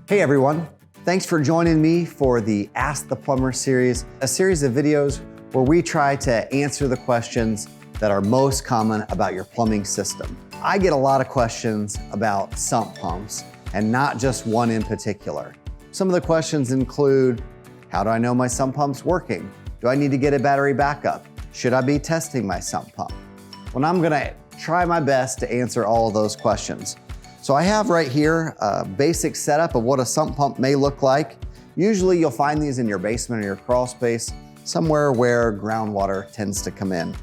Hey everyone, thanks for joining me for the Ask the Plumber series, a series of videos where we try to answer the questions that are most common about your plumbing system. I get a lot of questions about sump pumps, and not just one in particular. Some of the questions include, how do I know my sump pump's working? Do I need to get a battery backup? Should I be testing my sump pump? Well, I'm gonna try my best to answer all of those questions. So I have right here a basic setup of what a sump pump may look like. Usually you'll find these in your basement or your crawl space, somewhere where groundwater tends to come in.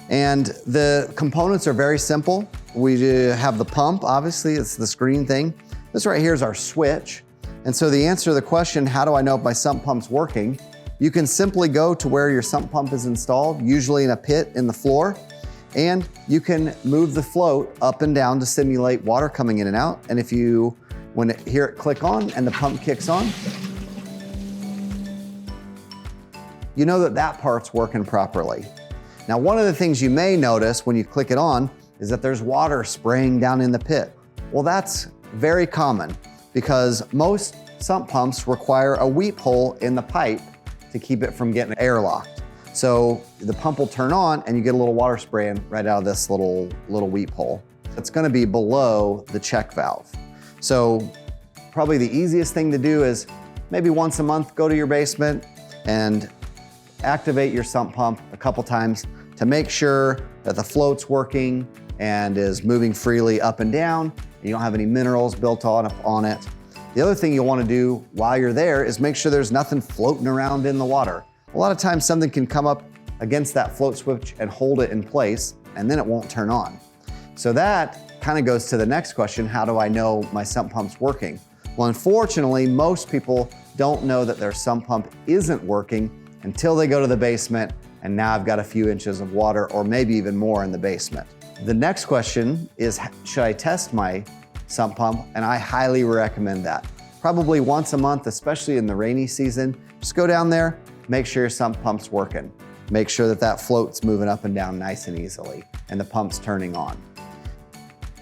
And the components are very simple. We have the pump, obviously, it's this green thing. This right here is our switch. And so the answer to the question, how do I know if my sump pump's working? You can simply go to where your sump pump is installed, usually in a pit in the floor, and you can move the float up and down to simulate water coming in and out. And if you, hear it click on and the pump kicks on, you know that that part's working properly. Now, one of the things you may notice when you click it on is that there's water spraying down in the pit. Well, that's very common because most sump pumps require a weep hole in the pipe to keep it from getting airlocked. So the pump will turn on and you get a little water spraying right out of this little weep hole. It's gonna be below the check valve. So probably the easiest thing to do is maybe once a month, go to your basement and activate your sump pump a couple times to make sure that the float's working and is moving freely up and down. You don't have any minerals built on it. The other thing you'll wanna do while you're there is make sure there's nothing floating around in the water. A lot of times something can come up against that float switch and hold it in place, and then it won't turn on. So that kind of goes to the next question, how do I know my sump pump's working? Well, unfortunately, most people don't know that their sump pump isn't working until they go to the basement, and now I've got a few inches of water or maybe even more in the basement. The next question is, should I test my sump pump? And I highly recommend that. Probably once a month, especially in the rainy season, just go down there, make sure your sump pump's working. Make sure that that float's moving up and down nice and easily and the pump's turning on.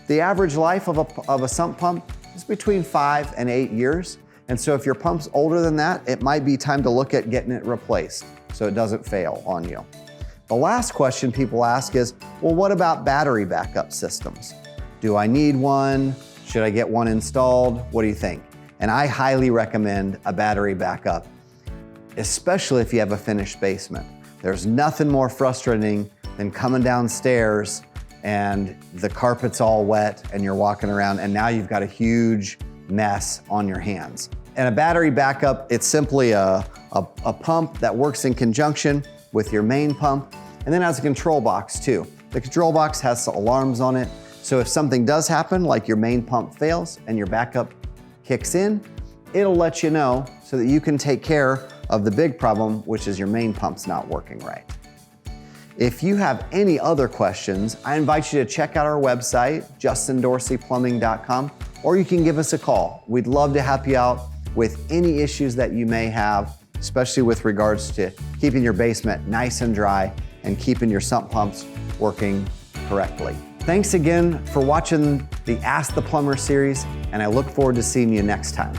The average life of a sump pump is between 5 and 8 years. And so if your pump's older than that, it might be time to look at getting it replaced so it doesn't fail on you. The last question people ask is, well, what about battery backup systems? Do I need one? Should I get one installed? What do you think? And I highly recommend a battery backup, especially if you have a finished basement. There's nothing more frustrating than coming downstairs and the carpet's all wet and you're walking around and now you've got a huge mess on your hands. And a battery backup, it's simply a pump that works in conjunction with your main pump and then has a control box too. The control box has alarms on it, so if something does happen, like your main pump fails and your backup kicks in, it'll let you know so that you can take care of the big problem, which is your main pump's not working right. If you have any other questions, I invite you to check out our website, justindorseyplumbing.com, or you can give us a call. We'd love to help you out with any issues that you may have, especially with regards to keeping your basement nice and dry and keeping your sump pumps working correctly. Thanks again for watching the Ask the Plumber series, and I look forward to seeing you next time.